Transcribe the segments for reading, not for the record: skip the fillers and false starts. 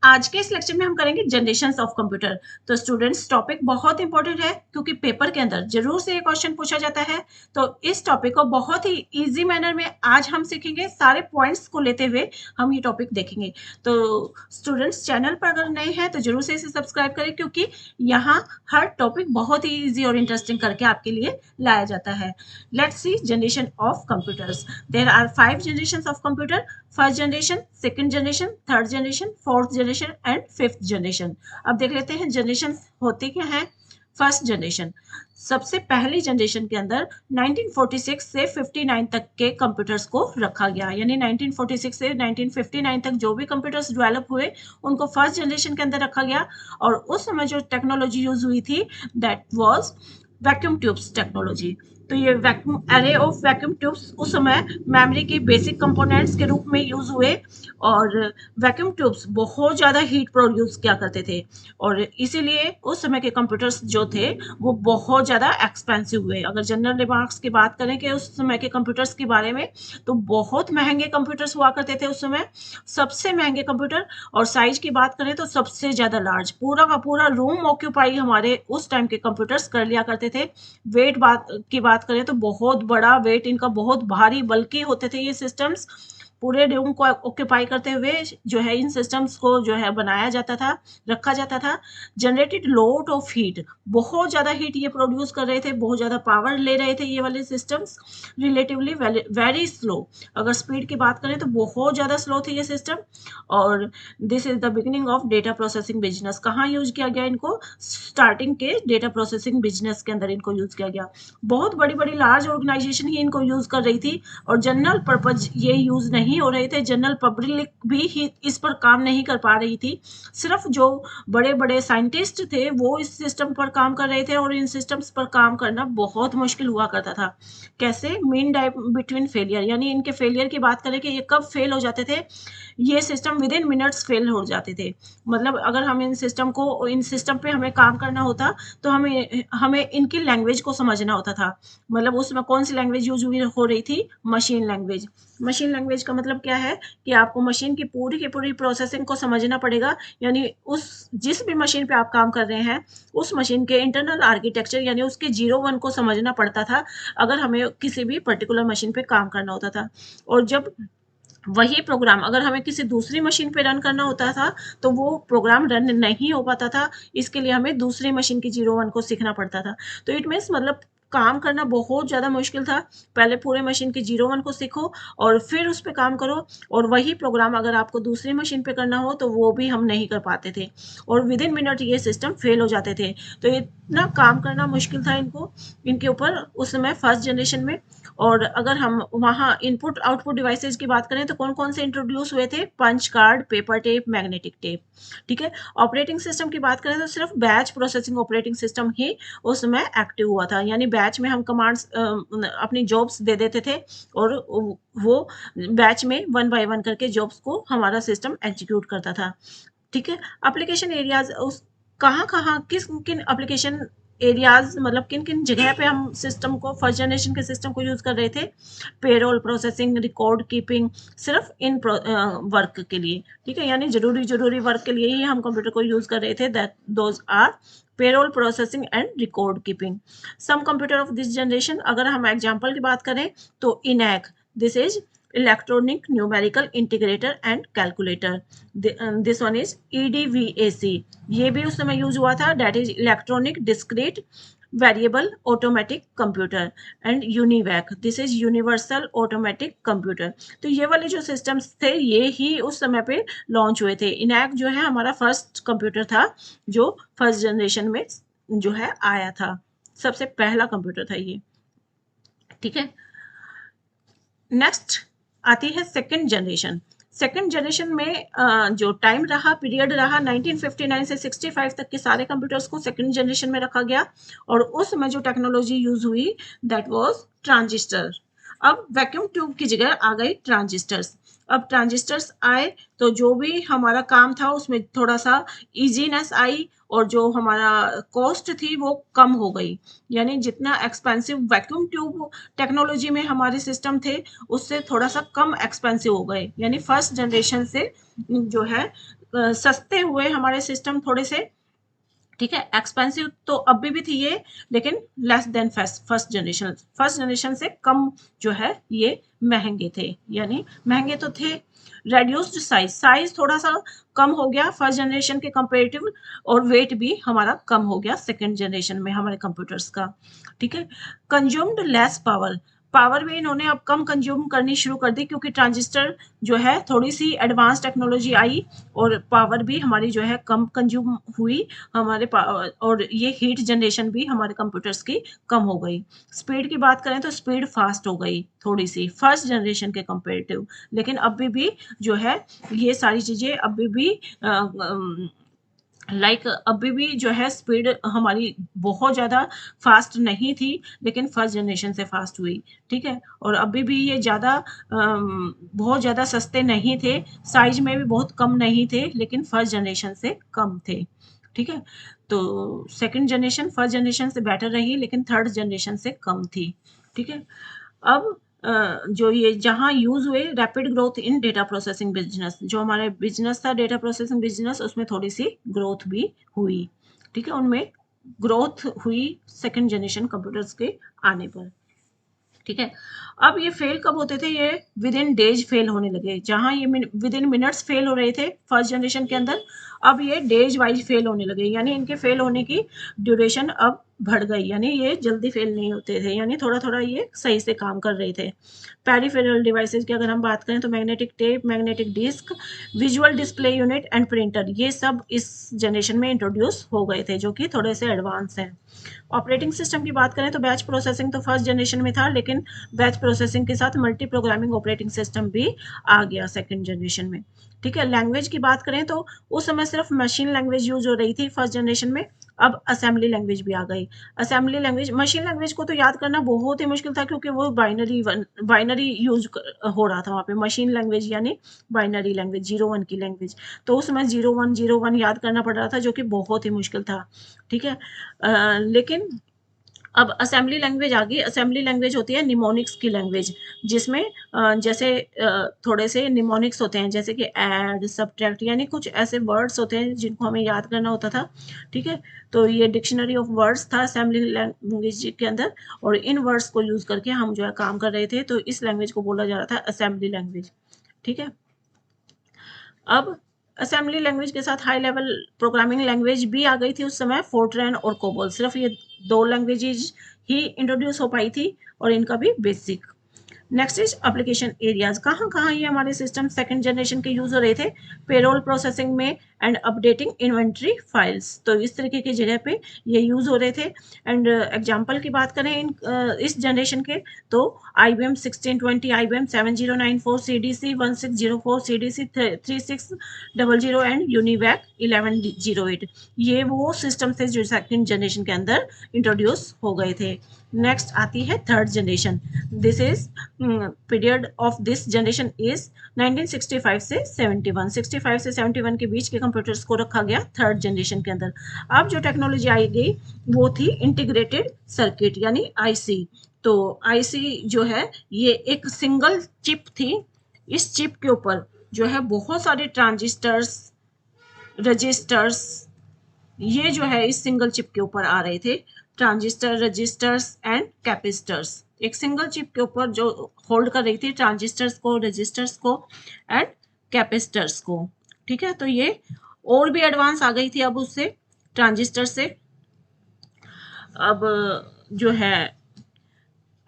आज के इस लेक्चर में हम करेंगे जनरेशंस ऑफ कंप्यूटर। तो स्टूडेंट्स, टॉपिक बहुत इंपॉर्टेंट है क्योंकि पेपर के अंदर जरूर से ये क्वेश्चन पूछा जाता है। तो इस टॉपिक को बहुत ही इजी मैनर में आज हम सीखेंगे, सारे पॉइंट्स को लेते हुए हम ये टॉपिक देखेंगे। तो स्टूडेंट्स, चैनल पर अगर नए हैं तो जरूर से इसे सब्सक्राइब करें क्योंकि यहाँ हर टॉपिक बहुत ही ईजी और इंटरेस्टिंग करके आपके लिए लाया जाता है। Let's see generation of computers. There are 5 generations of computer. First generation, second generation, third generation, fourth generation and fifth generation. अब देख लेते हैं जनरेशन होती क्या है। फर्स्ट जनरेशन, सबसे पहली जनरेशन के अंदर 1946 से 59 तक के कंप्यूटर्स को रखा गया, यानी 1946 से 1959 तक जो भी कंप्यूटर्स डेवलप हुए उनको फर्स्ट जनरेशन के अंदर रखा गया। और उस समय जो टेक्नोलॉजी यूज हुई थी that was vacuum tubes technology. तो ये vacuum array of vacuum tubes उस समय मेमोरी के बेसिक कंपोनेंट्स के रूप में यूज हुए। और वैक्यूम ट्यूब्स बहुत ज़्यादा हीट प्रोड्यूस किया करते थे और इसीलिए उस समय के कंप्यूटर्स जो थे वो बहुत ज़्यादा एक्सपेंसिव हुए। अगर जनरल रिमार्क्स की बात करें कि उस समय के कंप्यूटर्स के बारे में, तो बहुत महंगे कंप्यूटर्स हुआ करते थे उस समय, सबसे महंगे कंप्यूटर। और साइज की बात करें तो सबसे ज़्यादा लार्ज, पूरा का पूरा रूम ऑक्यूपाई हमारे उस टाइम के कंप्यूटर्स कर लिया करते थे। वेट की बात करें तो बहुत बड़ा वेट इनका, बहुत भारी बल्कि होते थे ये सिस्टम्स। पूरे रूम को ऑक्यूपाई करते हुए जो है इन सिस्टम्स को जो है बनाया जाता था, रखा जाता था। जनरेटेड लॉट ऑफ हीट, बहुत ज़्यादा हीट ये प्रोड्यूस कर रहे थे, बहुत ज़्यादा पावर ले रहे थे ये वाले सिस्टम्स। रिलेटिवली वेरी स्लो, अगर स्पीड की बात करें तो बहुत ज़्यादा स्लो थे ये सिस्टम। और this is the beginning of data processing business. कहाँ यूज किया गया इनको? स्टार्टिंग के डेटा प्रोसेसिंग बिजनेस के अंदर इनको यूज किया गया। बहुत बड़ी बड़ी लार्ज ऑर्गेनाइजेशन ही इनको यूज कर रही थी और जनरल पर्पज ये यूज नहीं हो रहे थे। जनरल पब्लिक भी इस पर काम नहीं कर पा रही थी। सिर्फ जो बड़े बड़े साइंटिस्ट थे वो इस सिस्टम पर काम कर रहे थे और इन सिस्टम्स पर काम करना बहुत मुश्किल हुआ करता था। कैसे? मीन टाइम बिटवीन फेलियर, यानी इनके फेलियर की बात करें कि ये कब फेल हो जाते थे। ये system with in minutes fail हो जाते थे। मतलब अगर हम इन सिस्टम पे हमें काम करना होता तो हमें हमें इनकी लैंग्वेज को समझना होता था। मतलब उसमें कौन सी लैंग्वेज यूज हो रही थी? Machine language. मशीन लैंग्वेज का मतलब क्या है कि आपको मशीन की पूरी प्रोसेसिंग को समझना पड़ेगा। यानी उस जिस भी मशीन पे आप काम कर रहे हैं उस मशीन के इंटरनल आर्किटेक्चर यानी उसके 0-1 को समझना पड़ता था अगर हमें किसी भी पर्टिकुलर मशीन पे काम करना होता था। और जब वही प्रोग्राम अगर हमें किसी दूसरी मशीन पे रन करना होता था तो वो प्रोग्राम रन नहीं हो पाता था। इसके लिए हमें दूसरी मशीन की 0-1 को सीखना पड़ता था। तो इट मीन्स मतलब काम करना बहुत ज़्यादा मुश्किल था। पहले पूरे मशीन की 0-1 को सीखो और फिर उस पर काम करो। और वही प्रोग्राम अगर आपको दूसरी मशीन पे करना हो तो वो भी हम नहीं कर पाते थे और विद इन मिनट ये सिस्टम फेल हो जाते थे। तो इतना काम करना मुश्किल था इनके ऊपर उस समय फर्स्ट जनरेशन में। और अगर हम वहाँ इनपुट आउटपुट डिवाइसेस की बात करें तो कौन कौन से इंट्रोड्यूस हुए थे? Punch card, paper tape, magnetic tape. ठीक है। ऑपरेटिंग सिस्टम की बात करें तो सिर्फ बैच प्रोसेसिंग ऑपरेटिंग सिस्टम ही उस समय एक्टिव हुआ था। यानी बैच में हम कमांड्स अपनी जॉब्स दे देते थे और वो बैच में 1 बाय 1 करके जॉब्स को हमारा सिस्टम एग्जीक्यूट करता था। ठीक है। एप्लीकेशन एरियाज, उस कहाँ कहाँ किस किन एप्लीकेशन एरियाज, मतलब किन किन जगह पे हम सिस्टम को, फर्स्ट जनरेशन के सिस्टम को यूज कर रहे थे? पेरोल प्रोसेसिंग, रिकॉर्ड कीपिंग, सिर्फ इन वर्क के लिए। ठीक है। यानी जरूरी वर्क के लिए ही हम कंप्यूटर को यूज कर रहे थे। That those are payroll processing and record keeping. Some computer of this generation, अगर हम एग्जांपल की बात करें तो ENIAC, this is electronic numerical integrator and calculator. This one is EDVAC, ये भी उस समय यूज हुआ था। That is electronic discrete variable automatic computer. And UNIVAC, this is universal automatic computer. तो ये वाले जो सिस्टम्स थे ये ही उस समय पे लॉन्च हुए थे। इनैक जो है हमारा फर्स्ट कंप्यूटर था जो फर्स्ट जनरेशन में जो है आया था, सबसे पहला कंप्यूटर था ये। ठीक है। नेक्स्ट आती है सेकंड जनरेशन। सेकंड जनरेशन में जो टाइम रहा, पीरियड रहा, 1959 से 65 तक के सारे कंप्यूटर्स को सेकंड जनरेशन में रखा गया। और उस समय जो टेक्नोलॉजी यूज हुई दैट वाज ट्रांजिस्टर। अब वैक्यूम ट्यूब की जगह आ गई ट्रांजिस्टर्स। अब ट्रांजिस्टर्स आए तो जो भी हमारा काम था उसमें थोड़ा सा इजीनेस आई और जो हमारा कॉस्ट थी वो कम हो गई। यानी जितना एक्सपेंसिव वैक्यूम ट्यूब टेक्नोलॉजी में हमारे सिस्टम थे उससे थोड़ा सा कम एक्सपेंसिव हो गए। यानी फर्स्ट जनरेशन से जो है सस्ते हुए हमारे सिस्टम थोड़े से, ठीक है। एक्सपेंसिव तो अभी भी थी ये, लेकिन लेस देन फर्स्ट जनरेशन से कम जो है ये महंगे थे। यानी महंगे तो थे। रेड्यूस्ड साइज थोड़ा सा कम हो गया फर्स्ट जनरेशन के कंपेरेटिव, और वेट भी हमारा कम हो गया सेकंड जनरेशन में हमारे कंप्यूटर्स का, ठीक है। कंज्यूम्ड लेस पावर भी इन्होंने अब कम कंज्यूम करनी शुरू कर दी, क्योंकि ट्रांजिस्टर जो है थोड़ी सी एडवांस टेक्नोलॉजी आई और पावर भी हमारी जो है कम कंज्यूम हुई हमारे और ये हीट जनरेशन भी हमारे कंप्यूटर्स की कम हो गई। स्पीड की बात करें तो स्पीड फास्ट हो गई थोड़ी सी फर्स्ट जनरेशन के कंपेरेटिव, लेकिन अभी भी जो है ये सारी चीजें अभी भी अभी भी जो है स्पीड हमारी बहुत ज़्यादा फास्ट नहीं थी, लेकिन फर्स्ट जनरेशन से फास्ट हुई, ठीक है। और अभी भी ये ज़्यादा बहुत ज़्यादा सस्ते नहीं थे, साइज में भी बहुत कम नहीं थे, लेकिन फर्स्ट जनरेशन से कम थे, ठीक है। तो सेकंड जनरेशन फर्स्ट जनरेशन से बेटर रही, लेकिन थर्ड जनरेशन से कम थी, ठीक है। अब जो ये जहाँ यूज हुए rapid growth in data processing business, जो हमारे बिजनेस था डेटा प्रोसेसिंग बिजनेस, उसमें थोड़ी सी ग्रोथ भी हुई, ठीक है। उनमें ग्रोथ हुई सेकंड जनरेशन कंप्यूटर्स के आने पर, ठीक है। अब ये फेल कब होते थे? ये विद इन डेज फेल होने लगे। जहां ये विद इन मिनट्स फेल हो रहे थे फर्स्ट जनरेशन के अंदर, अब ये डेज वाइज फेल होने लगे। यानी इनके फेल होने की ड्यूरेशन अब बढ़ गई, यानी ये जल्दी फेल नहीं होते थे, यानी थोड़ा थोड़ा ये सही से काम कर रहे थे। पेरिफेरल डिवाइसेस की अगर हम बात करें तो magnetic tape, magnetic disk, visual display unit and printer, ये सब इस जनरेशन में इंट्रोड्यूस हो गए थे, जो कि थोड़े से एडवांस हैं। ऑपरेटिंग सिस्टम की बात करें तो बैच प्रोसेसिंग तो फर्स्ट जनरेशन में था, लेकिन बैच प्रोसेसिंग के साथ मल्टी प्रोग्रामिंग ऑपरेटिंग सिस्टम भी आ गया सेकंड जनरेशन में, ठीक है। लैंग्वेज की बात करें तो उस समय सिर्फ मशीन लैंग्वेज यूज हो रही थी फर्स्ट जनरेशन में, अब असेंबली लैंग्वेज भी आ गई। असेंबली लैंग्वेज, मशीन लैंग्वेज को तो याद करना बहुत ही मुश्किल था, क्योंकि वो बाइनरी यूज हो रहा था वहाँ पे। मशीन लैंग्वेज यानी बाइनरी लैंग्वेज, 0-1 की लैंग्वेज, तो उसमें 0-1 याद करना पड़ रहा था, जो कि बहुत ही मुश्किल था, ठीक है। लेकिन अब असेंबली लैंग्वेज आ गई। असेंबली लैंग्वेज होती है निमोनिक्स की लैंग्वेज, जिसमें जैसे थोड़े से निमोनिक्स होते हैं, जैसे कि ऐड, सब्ट्रैक्ट, यानी कुछ ऐसे वर्ड्स होते हैं जिनको हमें याद करना होता था, ठीक है। तो ये डिक्शनरी ऑफ वर्ड्स था असेंबली लैंग्वेज के अंदर, और इन वर्ड्स को यूज करके हम जो है काम कर रहे थे, तो इस लैंग्वेज को बोला जा रहा था असेंबली लैंग्वेज, ठीक है। अब असेंबली लैंग्वेज के साथ हाई लेवल प्रोग्रामिंग लैंग्वेज भी आ गई थी उस समय, फोर्ट्रैन और कोबोल। सिर्फ ये 2 लैंग्वेजेज ही इंट्रोड्यूस हो पाई थी, और इनका भी basic. Next is application areas. कहाँ कहाँ ये हमारे सिस्टम सेकंड जनरेशन के यूज हो रहे थे? पेरोल प्रोसेसिंग में एंड अपडेटिंग इन्वेंट्री फाइल्स, तो इस तरीके की जगह पे ये यूज हो रहे थे। एंड एग्जांपल की बात करें इस जनरेशन के, तो IBM 1620, IBM 7094, CDC 1604, CDC 3600 and UNIVAC 1108, ये वो सिस्टम थे जो सेकंड जनरेशन के अंदर इंट्रोड्यूस हो गए थे। नेक्स्ट आती है third generation. This is period of this generation is 1965 से 71, 65 से 71 के बीच के कंप्यूटर्स को रखा गया थर्ड जनरेशन के अंदर। अब जो टेक्नोलॉजी आई गई वो थी इंटीग्रेटेड सर्किट, यानी IC। तो IC जो है ये एक सिंगल चिप थी। इस चिप के ऊपर जो है बहुत सारे ट्रांजिस्टर्स, रजिस्टर्स, ये जो है इस सिंगल चिप के ऊपर आ रहे थे। ट्रांजिस्टर, रजिस्टर्स एंड कैपेसिटर्स, एक सिंगल चिप के ऊपर जो होल्ड कर रही थी ट्रांजिस्टर्स को, रजिस्टर्स को एंड कैपेसिटर्स को, ठीक है। तो ये और भी एडवांस आ गई थी अब उससे, ट्रांजिस्टर से। अब जो है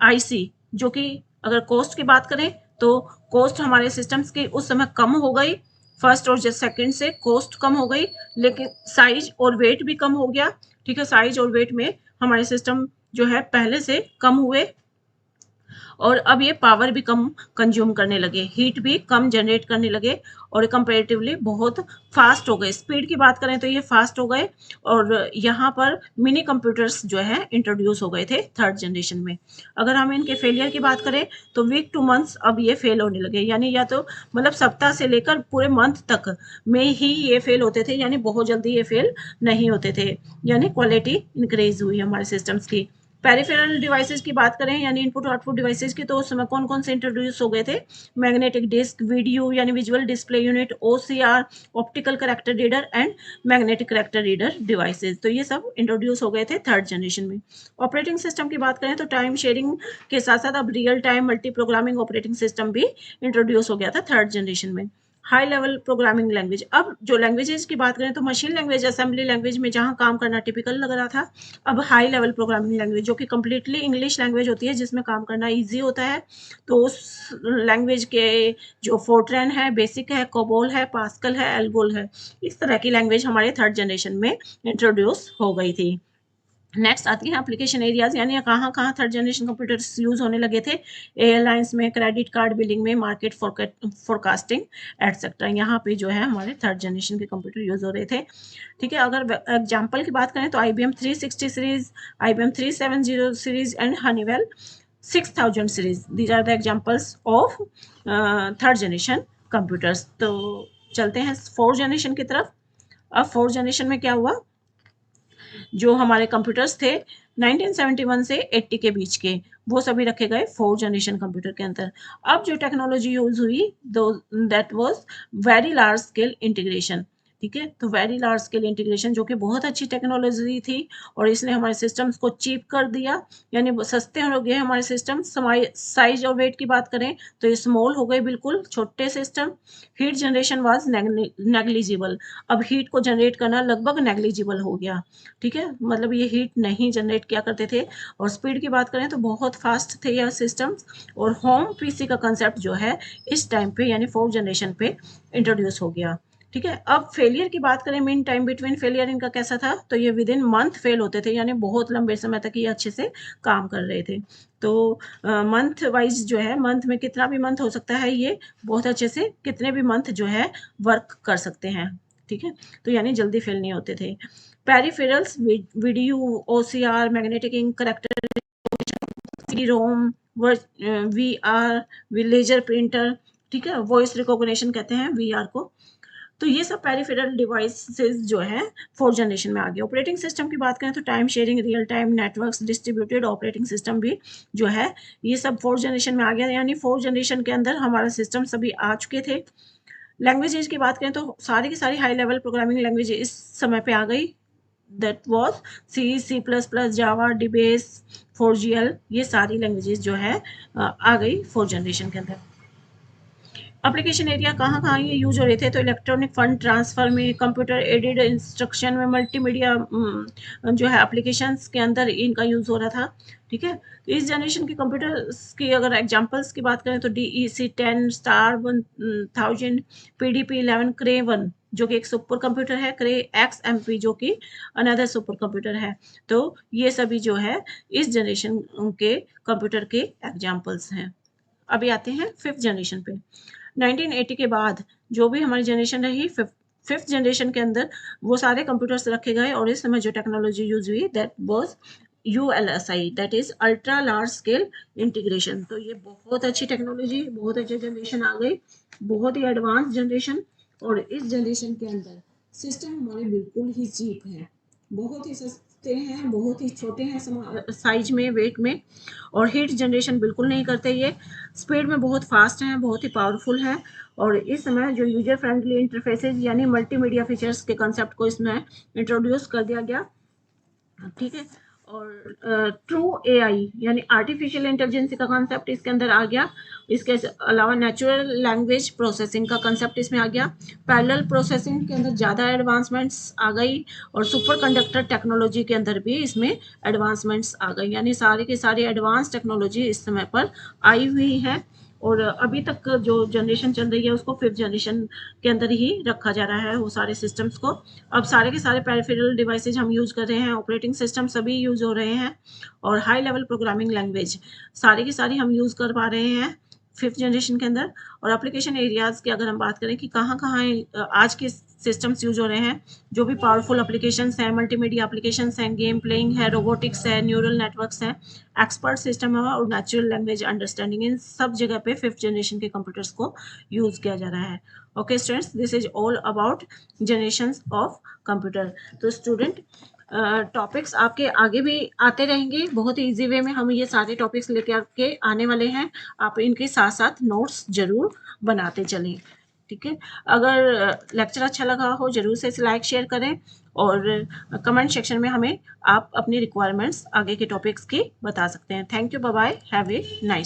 IC, जो कि अगर कॉस्ट की बात करें तो कॉस्ट हमारे सिस्टम्स की उस समय कम हो गई, फर्स्ट और सेकंड से कॉस्ट कम हो गई, लेकिन साइज और वेट भी कम हो गया, ठीक है। साइज और वेट में हमारे सिस्टम जो है पहले से कम हुए, और अब ये पावर भी कम कंज्यूम करने लगे, हीट भी कम जनरेट करने लगे, और कंपैरेटिवली बहुत फास्ट हो गए। स्पीड की बात करें तो ये फास्ट हो गए और यहाँ पर मिनी कंप्यूटर्स जो है इंट्रोड्यूस हो गए थे थर्ड जनरेशन में। अगर हम इनके फेलियर की बात करें तो वीक टू मंथ्स अब ये फेल होने लगे, यानी या तो मतलब सप्ताह से लेकर पूरे मंथ तक में ही ये फेल होते थे, यानी बहुत जल्दी ये फेल नहीं होते थे, यानी क्वालिटी इंक्रीज हुई हमारे सिस्टम्स की। पेरिफेरल डिवाइसेस की बात करें यानी इनपुट आउटपुट डिवाइसेस की, तो उस समय कौन कौन से इंट्रोड्यूस हो गए थे? मैग्नेटिक डिस्क, वीडियो यानी visual display unit, OCR, optical character reader and magnetic character reader devices, तो ये सब इंट्रोड्यूस हो गए थे थर्ड जनरेशन में। ऑपरेटिंग सिस्टम की बात करें तो टाइम शेयरिंग के साथ साथ अब real time multi programming operating system भी इंट्रोड्यूस हो गया था थर्ड जनरेशन में। हाई लेवल प्रोग्रामिंग लैंग्वेज, अब जो लैंग्वेजेस की बात करें तो मशीन लैंग्वेज, असेंबली लैंग्वेज में जहां काम करना टिपिकल लग रहा था, अब हाई लेवल प्रोग्रामिंग लैंग्वेज जो कि कम्प्लीटली इंग्लिश लैंग्वेज होती है जिसमें काम करना ईजी होता है, तो उस लैंग्वेज के जो फोर्ट्रैन है, बेसिक है, कोबोल है, पास्कल है, एल्गोल है, इस तरह की लैंग्वेज हमारे थर्ड जनरेशन में इंट्रोड्यूस हो गई थी। नेक्स्ट आती है एप्लीकेशन एरियाज, यानी कहाँ कहाँ थर्ड जनरेशन कंप्यूटर्स यूज होने लगे थे? एयरलाइंस में, क्रेडिट कार्ड बिलिंग में, मार्केट फोरकास्टिंग एटसेट्रा, यहाँ पे जो है हमारे थर्ड जनरेशन के कंप्यूटर यूज हो रहे थे। ठीक है, अगर एग्जाम्पल की बात करें तो IBM 360 series, IBM 370 series and Honeywell 6000 series, these are the examples of third generation computers. तो चलते हैं फोर्थ जनरेशन की तरफ। अब फोर्थ जनरेशन में क्या हुआ? जो हमारे कंप्यूटर्स थे 1971 से 80 के बीच के, वो सभी रखे गए फोर्थ जनरेशन कंप्यूटर के अंदर। अब जो टेक्नोलॉजी यूज हुई that was very large scale integration. ठीक है, तो वेरी लार्ज स्केल इंटीग्रेशन जो कि बहुत अच्छी टेक्नोलॉजी थी और इसने हमारे सिस्टम्स को चीप कर दिया, यानी सस्ते हो गए हमारे सिस्टम। साइज और वेट की बात करें तो ये स्मॉल हो गए, बिल्कुल छोटे system. Heat generation was negligible, अब हीट को जनरेट करना लगभग नेग्लिजिबल हो गया। ठीक है, मतलब ये हीट नहीं जनरेट किया करते थे। और स्पीड की बात करें तो बहुत फास्ट थे यह सिस्टम्स। और होम पीसी का कंसेप्ट जो है इस टाइम पे यानी फोर्थ जनरेशन पे इंट्रोड्यूस हो गया। ठीक है, अब फेलियर की बात करें, मीन टाइम बिटवीन फेलियर इनका कैसा था? तो ये विद इन मंथ फेल होते थे, यानी बहुत लंबे समय तक ये अच्छे से काम कर रहे थे। तो मंथ वाइज जो है, मंथ में कितना भी मंथ हो सकता है, ये बहुत अच्छे से कितने भी मंथ जो है वर्क कर सकते हैं। ठीक है, तो यानी जल्दी फेल नहीं होते थे। Peripherals, video, OCR, magnetic ink, character, ROM, VR, laser printer, ठीक है, वॉइस रिकॉग्निशन कहते हैं VR को। तो ये सब पेरिफेरल डिवाइसेस जो है फोर्थ जनरेशन में आ गए। ऑपरेटिंग सिस्टम की बात करें तो time sharing, real time networks, distributed operating system भी जो है ये सब फोर्थ जनरेशन में आ गया, यानी फोर्थ जनरेशन के अंदर हमारा सिस्टम सभी आ चुके थे। लैंग्वेजेस की बात करें तो सारी की सारी हाई लेवल प्रोग्रामिंग लैंग्वेज इस समय पे आ गई, that was C++, Java, DBase, 4GL, ये सारी लैंग्वेजेस जो है आ गई फोर्थ जनरेशन के अंदर। एप्लीकेशन एरिया कहाँ कहाँ ये यूज हो रहे थे? तो इलेक्ट्रॉनिक फंड ट्रांसफर में, कंप्यूटर एडेड इंस्ट्रक्शन में, मल्टीमीडिया जो है एप्लीकेशंस के अंदर इनका यूज हो रहा था। ठीक है, तो इस जनरेशन के कंप्यूटर्स की अगर एग्जांपल्स की बात करें तो DEC10, स्टार 1000, PDP-11, क्रे 1 जो कि एक सुपर कंप्यूटर है, क्रे XMP जो कि अनदर सुपर कंप्यूटर है। तो ये सभी जो है इस जनरेशन के कंप्यूटर के एग्जाम्पल्स हैं। अभी आते हैं फिफ्थ जनरेशन पे। 1980 के बाद जो भी हमारी जनरेशन रही, फिफ्थ जनरेशन के अंदर वो सारे कंप्यूटर्स रखे गए और इस समय जो टेक्नोलॉजी यूज हुई that was ULSI, that is ultra large scale integration. तो ये बहुत अच्छी टेक्नोलॉजी, बहुत अच्छी जनरेशन आ गई, बहुत ही एडवांस जनरेशन। और इस जनरेशन के अंदर सिस्टम हमारे बिल्कुल ही चीप हैं, बहुत ही सस्ते हैं, बहुत ही छोटे हैं साइज में, वेट में, और हीट जनरेशन बिल्कुल नहीं करते। ये स्पीड में बहुत फास्ट हैं, बहुत ही पावरफुल हैं। और इस समय जो यूजर फ्रेंडली इंटरफेसेस यानी मल्टीमीडिया फीचर्स के कंसेप्ट को इसमें इंट्रोड्यूस कर दिया गया। ठीक है, और ट्रू AI यानी आर्टिफिशियल इंटेलिजेंस का कंसेप्ट इसके अंदर आ गया। इसके अलावा नेचुरल लैंग्वेज प्रोसेसिंग का कंसेप्ट इसमें आ गया। पैरेलल प्रोसेसिंग के अंदर ज़्यादा एडवांसमेंट्स आ गई और सुपर कंडक्टर टेक्नोलॉजी के अंदर भी इसमें एडवांसमेंट्स आ गई, यानी सारी की सारी एडवांस टेक्नोलॉजी इस समय पर आई हुई है। और अभी तक जो जनरेशन चल रही है उसको फिफ्थ जनरेशन के अंदर ही रखा जा रहा है वो सारे सिस्टम्स को। अब सारे के सारे पेरिफेरल डिवाइसेज हम यूज कर रहे हैं, ऑपरेटिंग सिस्टम सभी यूज हो रहे हैं, और हाई लेवल प्रोग्रामिंग लैंग्वेज सारी की सारी हम यूज कर पा रहे हैं। 5th जनरेशन के अंदर। और एप्लीकेशन एरियाज़ की अगर हम बात करें कि कहाँ-कहाँ आज के सिस्टम्स यूज़ हो रहे हैं, जो भी पावरफुल एप्लीकेशंस हैं, मल्टीमीडिया एप्लीकेशंस हैं, गेम प्लेइंग है, रोबोटिक्स है, न्यूरल नेटवर्क्स हैं, एक्सपर्ट सिस्टम है और नेचुरल लैंग्वेज अंडरस्टैंडिंग, इन सब जगह पे 5th जनरेशन के कंप्यूटर्स को यूज़ किया जा रहा है। Okay students, this is all about generations of computer. तो स्टूडेंट, टॉपिक्स आपके आगे भी आते रहेंगे, बहुत ही ईजी वे में हम ये सारे टॉपिक्स लेके आके आने वाले हैं। आप इनके साथ साथ नोट्स जरूर बनाते चलें, ठीक है। अगर लेक्चर अच्छा लगा हो जरूर से इसे लाइक शेयर करें और कमेंट सेक्शन में हमें आप अपनी रिक्वायरमेंट्स आगे के टॉपिक्स की बता सकते हैं। Thank you, bye bye, have a nice